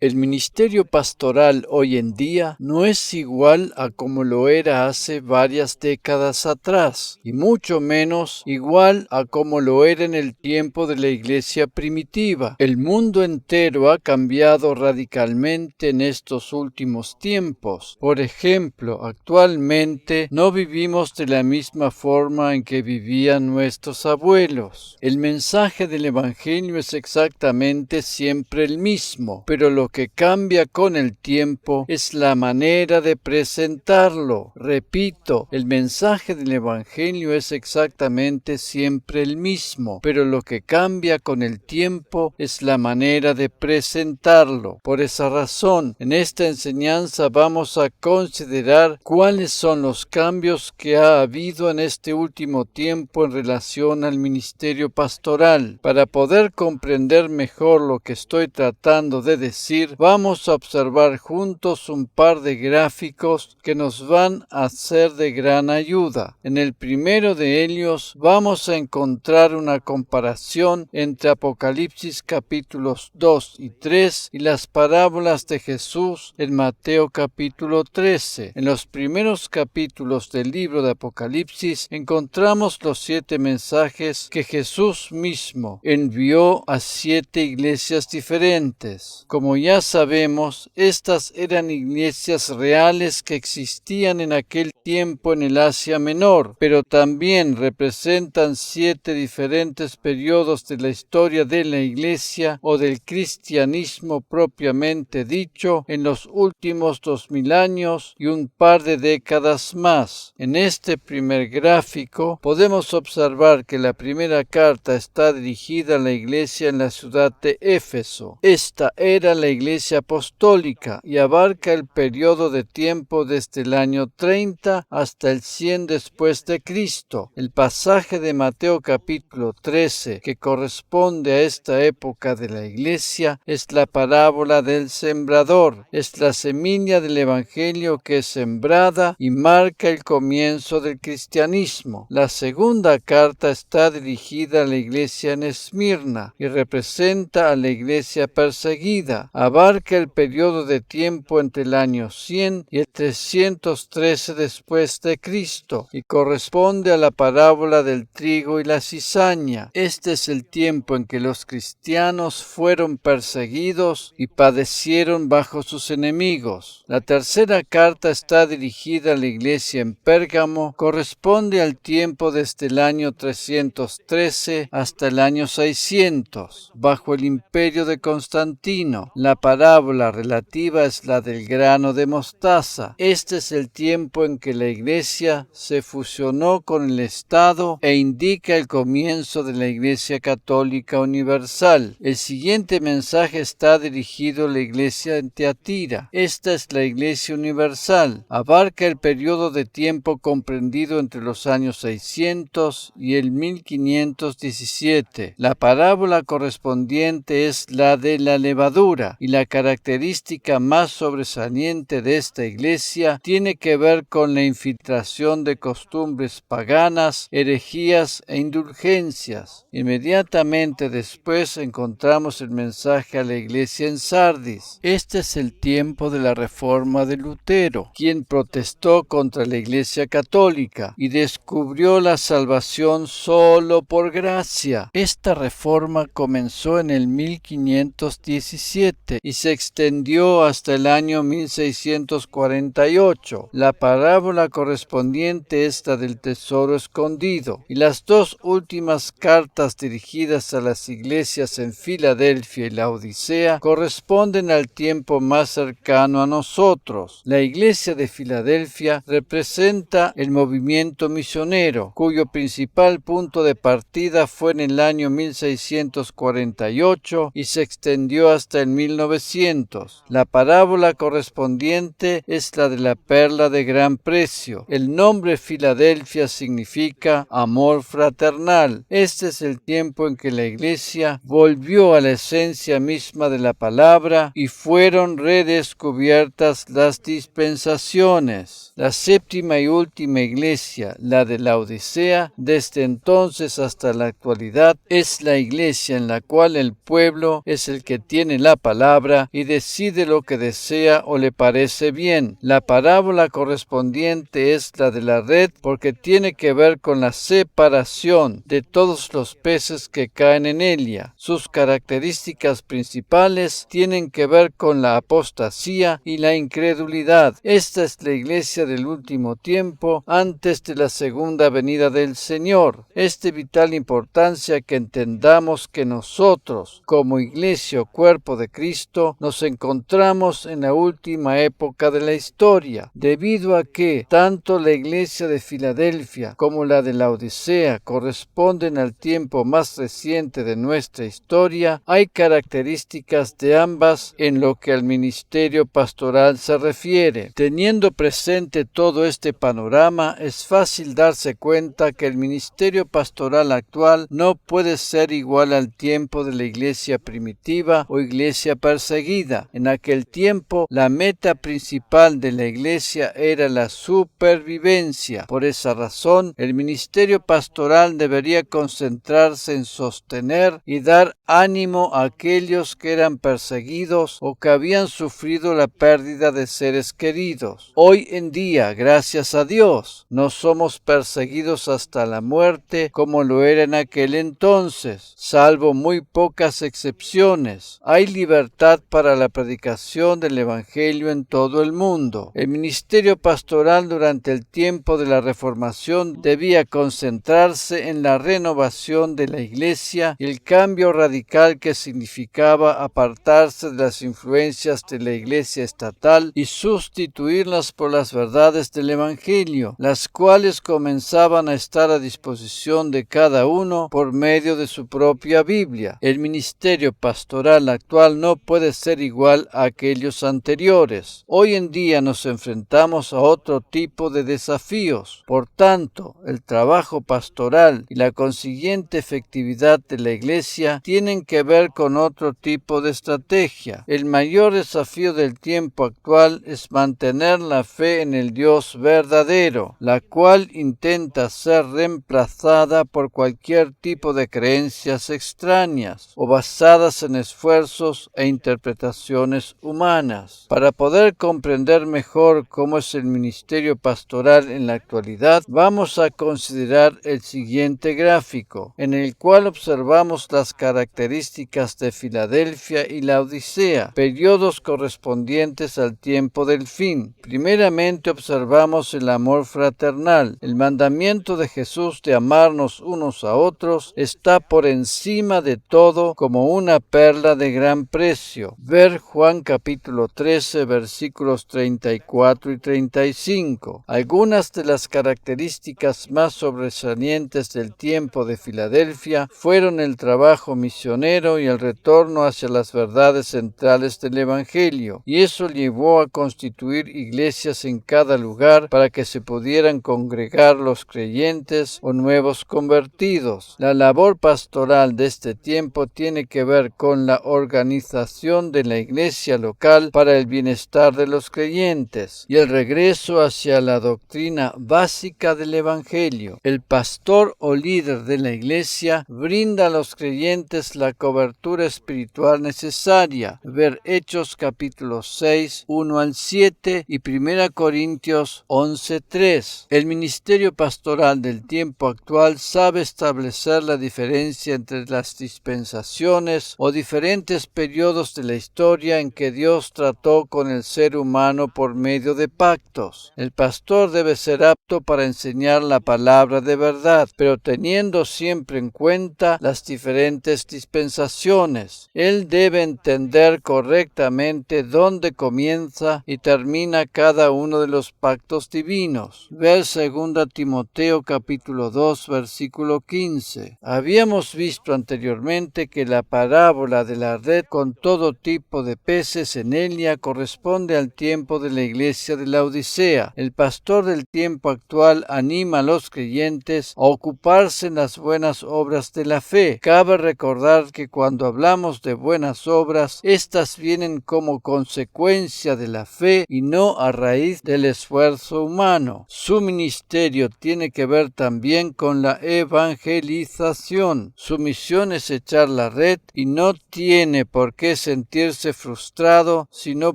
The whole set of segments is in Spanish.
El ministerio pastoral hoy en día no es igual a como lo era hace varias décadas atrás, y mucho menos igual a como lo era en el tiempo de la iglesia primitiva. El mundo entero ha cambiado radicalmente en estos últimos tiempos. Por ejemplo, actualmente no vivimos de la misma forma en que vivían nuestros abuelos. El mensaje del Evangelio es exactamente siempre el mismo, pero lo que cambia con el tiempo es la manera de presentarlo. Repito, el mensaje del Evangelio es exactamente siempre el mismo, pero lo que cambia con el tiempo es la manera de presentarlo. Por esa razón, en esta enseñanza vamos a considerar cuáles son los cambios que ha habido en este último tiempo en relación al ministerio pastoral. Para poder comprender mejor lo que estoy tratando de decir, vamos a observar juntos un par de gráficos que nos van a ser de gran ayuda. En el primero de ellos vamos a encontrar una comparación entre Apocalipsis capítulos 2 y 3 y las parábolas de Jesús en Mateo capítulo 13. En los primeros capítulos del libro de Apocalipsis encontramos los 7 mensajes que Jesús mismo envió a 7 iglesias diferentes. Como ya sabemos, estas eran iglesias reales que existían en aquel tiempo en el Asia Menor, pero también representan 7 diferentes periodos de la historia de la iglesia o del cristianismo propiamente dicho en los últimos 2000 años y un par de décadas más. En este primer gráfico podemos observar que la primera carta está dirigida a la iglesia en la ciudad de Éfeso. Esta era la iglesia apostólica y abarca el periodo de tiempo desde el año 30 hasta el 100 después de Cristo. El pasaje de Mateo capítulo 13 que corresponde a esta época de la iglesia es la parábola del sembrador. Es la semilla del evangelio que es sembrada y marca el comienzo del cristianismo. La segunda carta está dirigida a la iglesia en Esmirna y representa a la iglesia perseguida. Abarca el periodo de tiempo entre el año 100 y el 313 después de Cristo y corresponde a la parábola del trigo y la cizaña. Este es el tiempo en que los cristianos fueron perseguidos y padecieron bajo sus enemigos. La tercera carta está dirigida a la iglesia en Pérgamo, corresponde al tiempo desde el año 313 hasta el año 600, bajo el imperio de Constantino. La parábola relativa es la del grano de mostaza. Este es el tiempo en que la iglesia se fusionó con el Estado e indica el comienzo de la Iglesia Católica Universal. El siguiente mensaje está dirigido a la iglesia en Teatira. Esta es la Iglesia Universal. Abarca el periodo de tiempo comprendido entre los años 600 y el 1517. La parábola correspondiente es la de la levadura y la característica más sobresaliente de esta iglesia tiene que ver con la infiltración de costumbres paganas, herejías e indulgencias. Inmediatamente después encontramos el mensaje a la iglesia en Sardis. Este es el tiempo de la reforma de Lutero, quien protestó contra la iglesia católica y descubrió la salvación solo por gracia. Esta reforma comenzó en el 1517 y se extendió hasta el año 1648. La parábola correspondiente es la del tesoro escondido, y las dos últimas cartas dirigidas a las iglesias en Filadelfia y Laodicea corresponden al tiempo más cercano a nosotros. La iglesia de Filadelfia representa el movimiento misionero, cuyo principal punto de partida fue en el año 1648 y se extendió hasta el 1900. La parábola correspondiente es la de la perla de gran precio. El nombre Filadelfia significa amor fraternal. Este es el tiempo en que la iglesia volvió a la esencia misma de la palabra y fueron redescubiertas las dispensaciones. La séptima y última iglesia, la de Laodicea, desde entonces hasta la actualidad, es la iglesia en la cual el pueblo es el que tiene la palabra palabra y decide lo que desea o le parece bien. La parábola correspondiente es la de la red porque tiene que ver con la separación de todos los peces que caen en ella. Sus características principales tienen que ver con la apostasía y la incredulidad. Esta es la iglesia del último tiempo antes de la segunda venida del Señor. Es de vital importancia que entendamos que nosotros, como iglesia o cuerpo de Cristo, nos encontramos en la última época de la historia, debido a que tanto la iglesia de Filadelfia como la de la Odisea corresponden al tiempo más reciente de nuestra historia. Hay características de ambas en lo que al ministerio pastoral se refiere. Teniendo presente todo este panorama, es fácil darse cuenta que el ministerio pastoral actual no puede ser igual al tiempo de la iglesia primitiva o iglesia perseguida. En aquel tiempo, la meta principal de la iglesia era la supervivencia. Por esa razón, el ministerio pastoral debería concentrarse en sostener y dar ánimo a aquellos que eran perseguidos o que habían sufrido la pérdida de seres queridos. Hoy en día, gracias a Dios, no somos perseguidos hasta la muerte como lo era en aquel entonces, salvo muy pocas excepciones. Hay libertad para la predicación del Evangelio en todo el mundo. El ministerio pastoral durante el tiempo de la Reformación debía concentrarse en la renovación de la Iglesia y el cambio radical que significaba apartarse de las influencias de la Iglesia estatal y sustituirlas por las verdades del Evangelio, las cuales comenzaban a estar a disposición de cada uno por medio de su propia Biblia. El ministerio pastoral actual no puede ser igual a aquellos anteriores. Hoy en día nos enfrentamos a otro tipo de desafíos. Por tanto, el trabajo pastoral y la consiguiente efectividad de la Iglesia tienen que ver con otro tipo de estrategia. El mayor desafío del tiempo actual es mantener la fe en el Dios verdadero, la cual intenta ser reemplazada por cualquier tipo de creencias extrañas o basadas en esfuerzos e interpretaciones humanas. Para poder comprender mejor cómo es el ministerio pastoral en la actualidad, vamos a considerar el siguiente gráfico, en el cual observamos las características de Filadelfia y la Odisea, periodos correspondientes al tiempo del fin. Primeramente observamos el amor fraternal. El mandamiento de Jesús de amarnos unos a otros está por encima de todo como una perla de gran precio. Ver Juan capítulo 13 versículos 34 y 35. Algunas de las características más sobresalientes del tiempo de Filadelfia fueron el trabajo misionero y el retorno hacia las verdades centrales del Evangelio, y eso llevó a constituir iglesias en cada lugar para que se pudieran congregar los creyentes o nuevos convertidos. La labor pastoral de este tiempo tiene que ver con la organización de la iglesia local para el bienestar de los creyentes y el regreso hacia la doctrina básica del Evangelio. El pastor o líder de la iglesia brinda a los creyentes la cobertura espiritual necesaria. Ver Hechos capítulo 6, 1 al 7 y 1 Corintios 11, 3. El ministerio pastoral del tiempo actual sabe establecer la diferencia entre las dispensaciones o diferentes periodos de la historia en que Dios trató con el ser humano por medio de pactos. El pastor debe ser apto para enseñar la palabra de verdad, pero teniendo siempre en cuenta las diferentes dispensaciones. Él debe entender correctamente dónde comienza y termina cada uno de los pactos divinos. Ver 2 Timoteo capítulo 2 versículo 15. Habíamos visto anteriormente que la parábola de la red con todo tipo de peces en ella corresponde al tiempo de la iglesia de la Odisea. El pastor del tiempo actual anima a los creyentes a ocuparse en las buenas obras de la fe. Cabe recordar que cuando hablamos de buenas obras, estas vienen como consecuencia de la fe y no a raíz del esfuerzo humano. Su ministerio tiene que ver también con la evangelización. Su misión es echar la red y no tiene por qué puede sentirse frustrado si no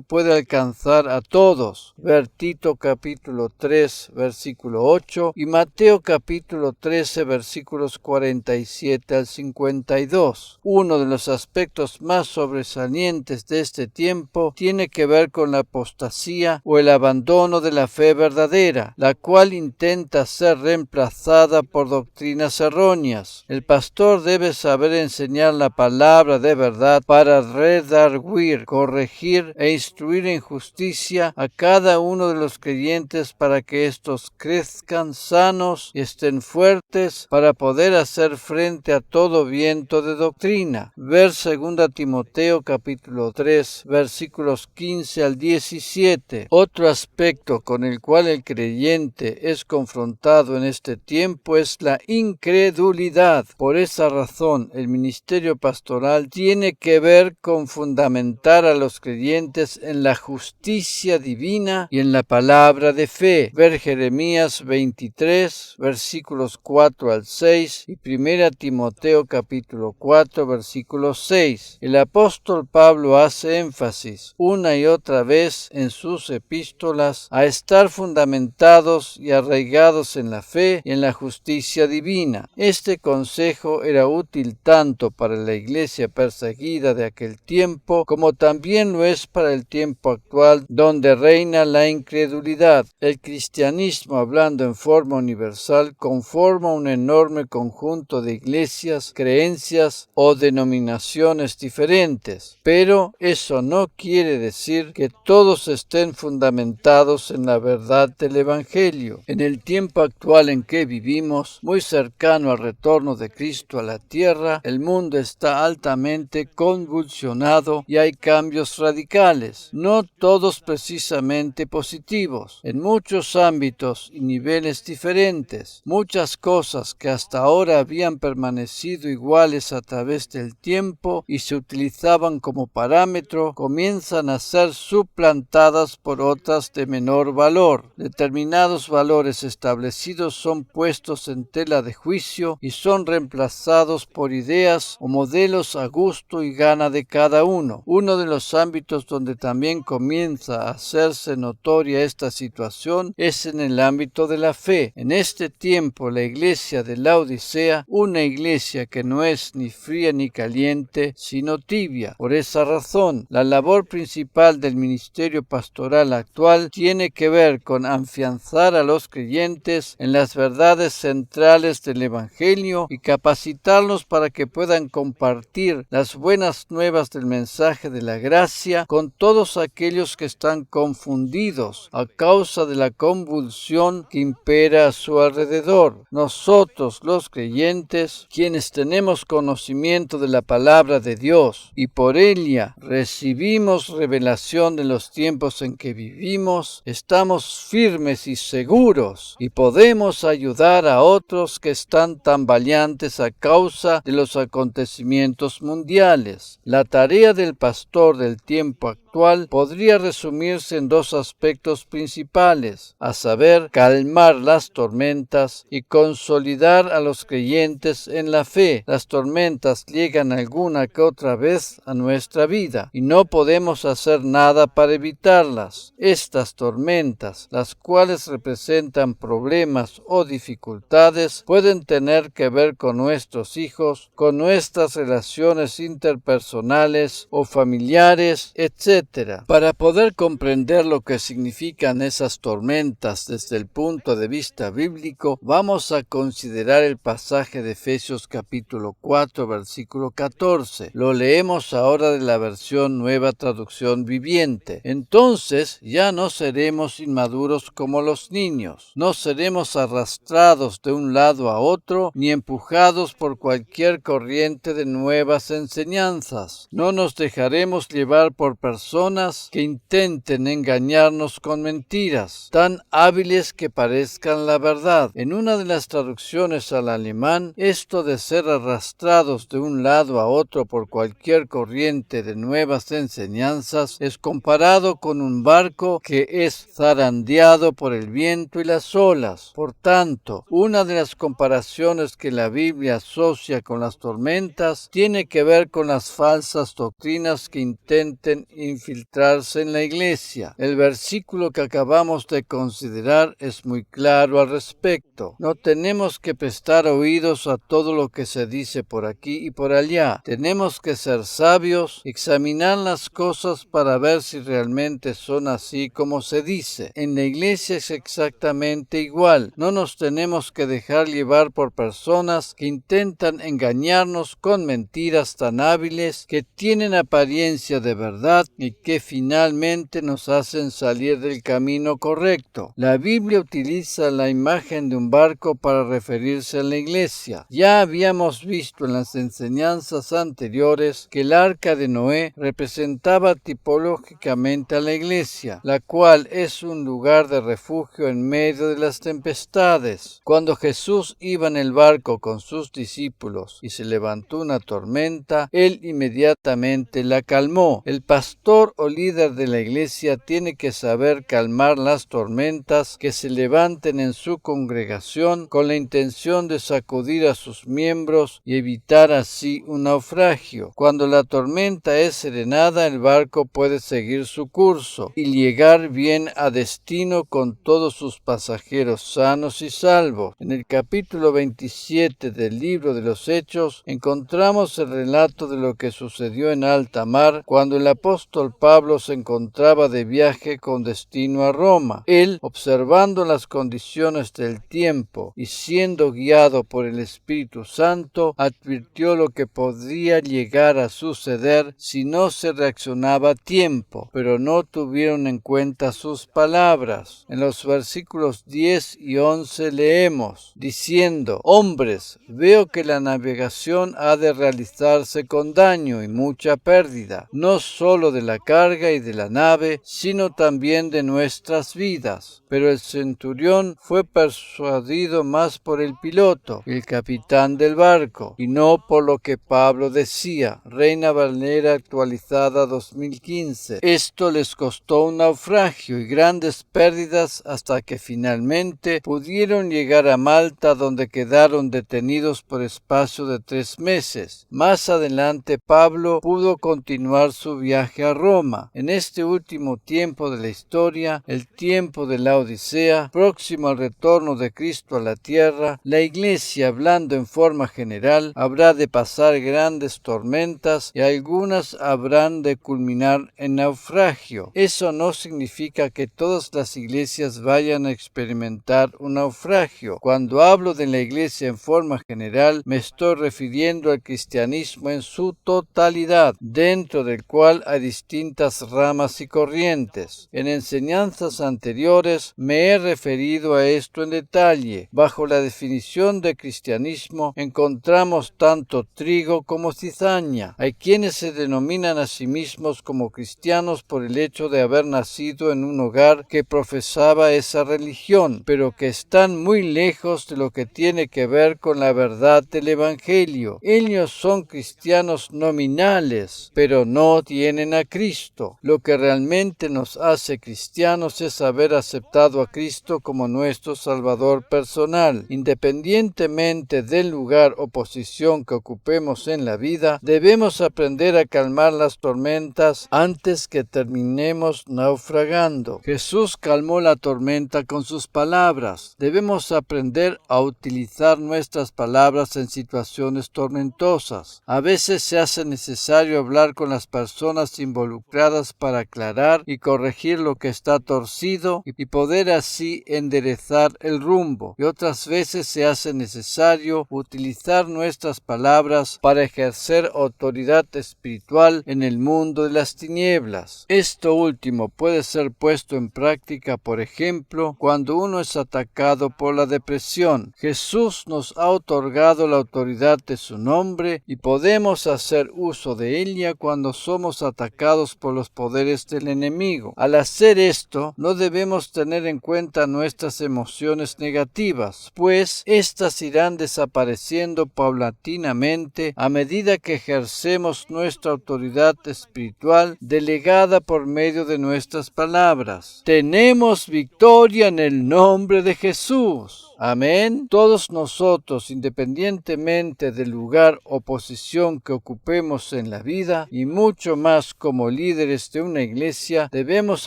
puede alcanzar a todos. Ver Tito capítulo 3, versículo 8 y Mateo capítulo 13, versículos 47 al 52. Uno de los aspectos más sobresalientes de este tiempo tiene que ver con la apostasía o el abandono de la fe verdadera, la cual intenta ser reemplazada por doctrinas erróneas. El pastor debe saber enseñar la palabra de verdad para redarguir, corregir e instruir en justicia a cada uno de los creyentes para que éstos crezcan sanos y estén fuertes para poder hacer frente a todo viento de doctrina. Ver 2 Timoteo capítulo 3 versículos 15 al 17. Otro aspecto con el cual el creyente es confrontado en este tiempo es la incredulidad. Por esa razón, el ministerio pastoral tiene que ver con fundamentar a los creyentes en la justicia divina y en la palabra de fe. Ver Jeremías 23, versículos 4 al 6 y 1 Timoteo capítulo 4, versículo 6. El apóstol Pablo hace énfasis una y otra vez en sus epístolas a estar fundamentados y arraigados en la fe y en la justicia divina. Este consejo era útil tanto para la iglesia perseguida de aquel tiempo como también lo es para el tiempo actual, donde reina la incredulidad. El cristianismo, hablando en forma universal, conforma un enorme conjunto de iglesias, creencias o denominaciones diferentes, pero eso no quiere decir que todos estén fundamentados en la verdad del Evangelio. En el tiempo actual en que vivimos, muy cercano al retorno de Cristo a la tierra, el mundo está altamente convulsionado y hay cambios radicales, no todos precisamente positivos, en muchos ámbitos y niveles diferentes. Muchas cosas que hasta ahora habían permanecido iguales a través del tiempo y se utilizaban como parámetro, comienzan a ser suplantadas por otras de menor valor. Determinados valores establecidos son puestos en tela de juicio y son reemplazados por ideas o modelos a gusto y gana de cada uno. Uno de los ámbitos donde también comienza a hacerse notoria esta situación es en el ámbito de la fe. En este tiempo la iglesia de Laodicea, una iglesia que no es ni fría ni caliente, sino tibia. Por esa razón, la labor principal del ministerio pastoral actual tiene que ver con afianzar a los creyentes en las verdades centrales del Evangelio y capacitarlos para que puedan compartir las buenas nuevas del mensaje de la gracia con todos aquellos que están confundidos a causa de la convulsión que impera a su alrededor. Nosotros, los creyentes, quienes tenemos conocimiento de la palabra de Dios y por ella recibimos revelación de los tiempos en que vivimos, estamos firmes y seguros y podemos ayudar a otros que están tambaleantes a causa de los acontecimientos mundiales. La tarea del pastor del tiempo actual podría resumirse en dos aspectos principales, a saber, calmar las tormentas y consolidar a los creyentes en la fe. Las tormentas llegan alguna que otra vez a nuestra vida y no podemos hacer nada para evitarlas. Estas tormentas, las cuales representan problemas o dificultades, pueden tener que ver con nuestros hijos, con nuestras relaciones interpersonales o familiares, etc. Para poder comprender lo que significan esas tormentas desde el punto de vista bíblico, vamos a considerar el pasaje de Efesios capítulo 4, versículo 14. Lo leemos ahora de la versión Nueva Traducción Viviente. Entonces ya no seremos inmaduros como los niños, no seremos arrastrados de un lado a otro, ni empujados por cualquier corriente de nuevas enseñanzas. No nos dejaremos llevar por personas personas que intenten engañarnos con mentiras, tan hábiles que parezcan la verdad. En una de las traducciones al alemán, esto de ser arrastrados de un lado a otro por cualquier corriente de nuevas enseñanzas es comparado con un barco que es zarandeado por el viento y las olas. Por tanto, una de las comparaciones que la Biblia asocia con las tormentas tiene que ver con las falsas doctrinas que intenten infiltrarse en la iglesia. El versículo que acabamos de considerar es muy claro al respecto. No tenemos que prestar oídos a todo lo que se dice por aquí y por allá. Tenemos que ser sabios, examinar las cosas para ver si realmente son así como se dice. En la iglesia es exactamente igual. No nos tenemos que dejar llevar por personas que intentan engañarnos con mentiras tan hábiles que tienen apariencia de verdad y que finalmente nos hacen salir del camino correcto. La Biblia utiliza la imagen de un barco para referirse a la iglesia. Ya habíamos visto en las enseñanzas anteriores que el arca de Noé representaba tipológicamente a la iglesia, la cual es un lugar de refugio en medio de las tempestades. Cuando Jesús iba en el barco con sus discípulos y se levantó una tormenta, él inmediatamente la calmó. El pastor o líder de la iglesia tiene que saber calmar las tormentas que se levanten en su congregación con la intención de sacudir a sus miembros y evitar así un naufragio. Cuando la tormenta es serenada, el barco puede seguir su curso y llegar bien a destino con todos sus pasajeros sanos y salvos. En el capítulo 27 del libro de los Hechos encontramos el relato de lo que sucedió en alta mar cuando el apóstol Pablo se encontraba de viaje con destino a Roma. Él, observando las condiciones del tiempo y siendo guiado por el Espíritu Santo, advirtió lo que podría llegar a suceder si no se reaccionaba a tiempo, pero no tuvieron en cuenta sus palabras. En los versículos 10 y 11 leemos, diciendo: «Hombres, veo que la navegación ha de realizarse con daño y mucha pérdida, no solo de la carga y de la nave, sino también de nuestras vidas». Pero el centurión fue persuadido más por el piloto, el capitán del barco, y no por lo que Pablo decía. Reina Valera actualizada 2015. Esto les costó un naufragio y grandes pérdidas hasta que finalmente pudieron llegar a Malta, donde quedaron detenidos por espacio de 3 meses. Más adelante Pablo pudo continuar su viaje a Roma. En este último tiempo de la historia, el tiempo de la Odisea, próximo al retorno de Cristo a la tierra, la iglesia, hablando en forma general, habrá de pasar grandes tormentas y algunas habrán de culminar en naufragio. Eso no significa que todas las iglesias vayan a experimentar un naufragio. Cuando hablo de la iglesia en forma general, me estoy refiriendo al cristianismo en su totalidad, dentro del cual hay distintas ramas y corrientes. En enseñanzas anteriores me he referido a esto en detalle. Bajo la definición de cristianismo encontramos tanto trigo como cizaña. Hay quienes se denominan a sí mismos como cristianos por el hecho de haber nacido en un hogar que profesaba esa religión, pero que están muy lejos de lo que tiene que ver con la verdad del Evangelio. Ellos son cristianos nominales, pero no tienen a Cristo. Lo que realmente nos hace cristianos es haber aceptado a Cristo como nuestro Salvador personal. Independientemente del lugar o posición que ocupemos en la vida, debemos aprender a calmar las tormentas antes que terminemos naufragando. Jesús calmó la tormenta con sus palabras. Debemos aprender a utilizar nuestras palabras en situaciones tormentosas. A veces se hace necesario hablar con las personas involucradas para aclarar y corregir lo que está torcido y poder así enderezar el rumbo. Y otras veces se hace necesario utilizar nuestras palabras para ejercer autoridad espiritual en el mundo de las tinieblas. Esto último puede ser puesto en práctica, por ejemplo, cuando uno es atacado por la depresión. Jesús nos ha otorgado la autoridad de su nombre y podemos hacer uso de ella cuando somos atacados amenazados por los poderes del enemigo. Al hacer esto, no debemos tener en cuenta nuestras emociones negativas, pues éstas irán desapareciendo paulatinamente a medida que ejercemos nuestra autoridad espiritual delegada por medio de nuestras palabras. Tenemos victoria en el nombre de Jesús. Amén. Todos nosotros, independientemente del lugar o posición que ocupemos en la vida, y mucho más como líderes de una iglesia, debemos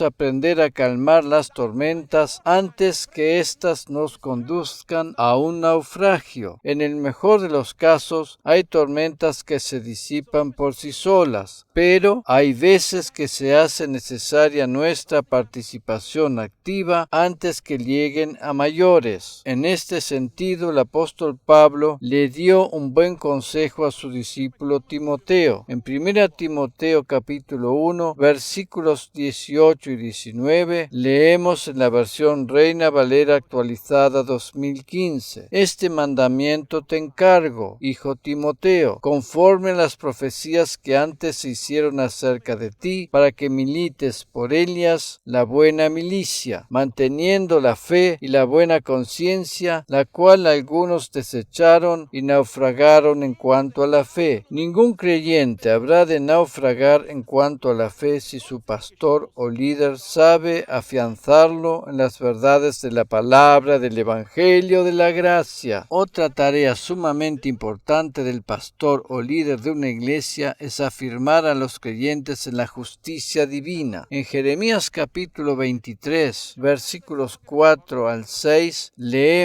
aprender a calmar las tormentas antes que éstas nos conduzcan a un naufragio. En el mejor de los casos, hay tormentas que se disipan por sí solas, pero hay veces que se hace necesaria nuestra participación activa antes que lleguen a mayores. En este sentido, el apóstol Pablo le dio un buen consejo a su discípulo Timoteo. En 1 Timoteo capítulo 1, versículos 18 y 19, leemos en la versión Reina Valera actualizada 2015. Este mandamiento te encargo, hijo Timoteo, conforme a las profecías que antes se hicieron acerca de ti, para que milites por ellas la buena milicia, manteniendo la fe y la buena conciencia, la cual algunos desecharon y naufragaron en cuanto a la fe. Ningún creyente habrá de naufragar en cuanto a la fe si su pastor o líder sabe afianzarlo en las verdades de la palabra del Evangelio de la gracia. Otra tarea sumamente importante del pastor o líder de una iglesia es afirmar a los creyentes en la justicia divina. En Jeremías capítulo 23, versículos 4 al 6, leemos: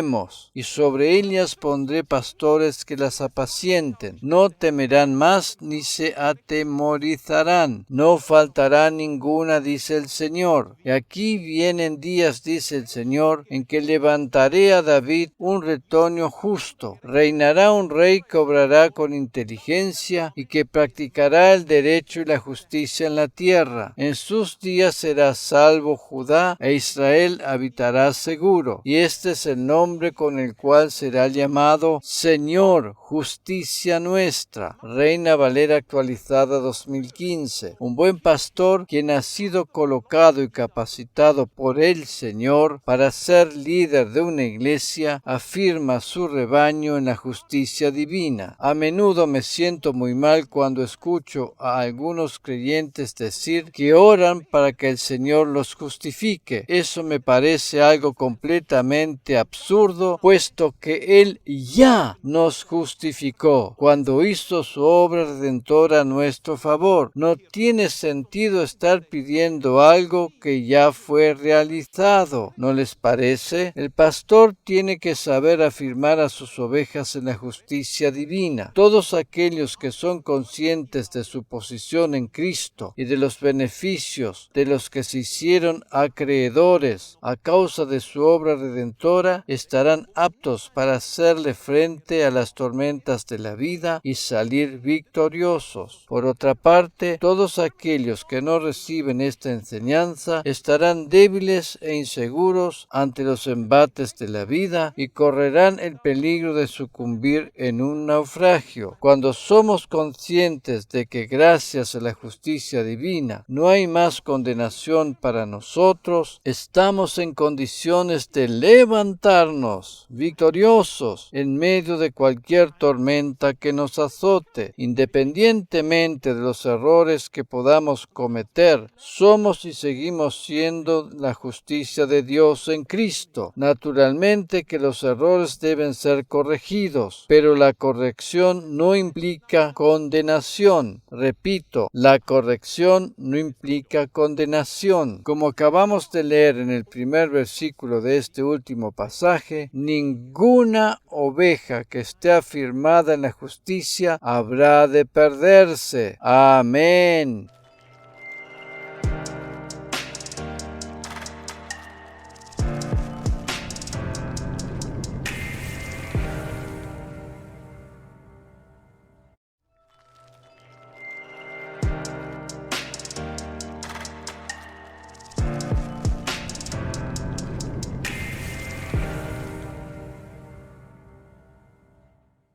y sobre ellas pondré pastores que las apacienten. No temerán más ni se atemorizarán. No faltará ninguna, dice el Señor. Y aquí vienen días, dice el Señor, en que levantaré a David un retoño justo. Reinará un rey que obrará con inteligencia y que practicará el derecho y la justicia en la tierra. En sus días será salvo Judá e Israel habitará seguro. Y este es el nombre con el cual será llamado Señor, justicia nuestra. Reina Valera actualizada 2015. Un buen pastor, quien ha sido colocado y capacitado por el Señor para ser líder de una iglesia, afirma a su rebaño en la justicia divina. A menudo me siento muy mal cuando escucho a algunos creyentes decir que oran para que el Señor los justifique. Eso me parece algo completamente absurdo, puesto que Él ya nos justificó cuando hizo su obra redentora a nuestro favor. No tiene sentido estar pidiendo algo que ya fue realizado, ¿no les parece? El pastor tiene que saber afirmar a sus ovejas en la justicia divina. Todos aquellos que son conscientes de su posición en Cristo y de los beneficios de los que se hicieron acreedores a causa de su obra redentora, estarán aptos para hacerle frente a las tormentas de la vida y salir victoriosos. Por otra parte, todos aquellos que no reciben esta enseñanza estarán débiles e inseguros ante los embates de la vida y correrán el peligro de sucumbir en un naufragio. Cuando somos conscientes de que gracias a la justicia divina no hay más condenación para nosotros, estamos en condiciones de levantarnos victoriosos en medio de cualquier tormenta que nos azote. Independientemente de los errores que podamos cometer, somos y seguimos siendo la justicia de Dios en Cristo. Naturalmente que los errores deben ser corregidos, pero la corrección no implica condenación. Repito, la corrección no implica condenación. Como acabamos de leer en el primer versículo de este último pasaje, ninguna oveja que esté afirmada en la justicia habrá de perderse. Amén.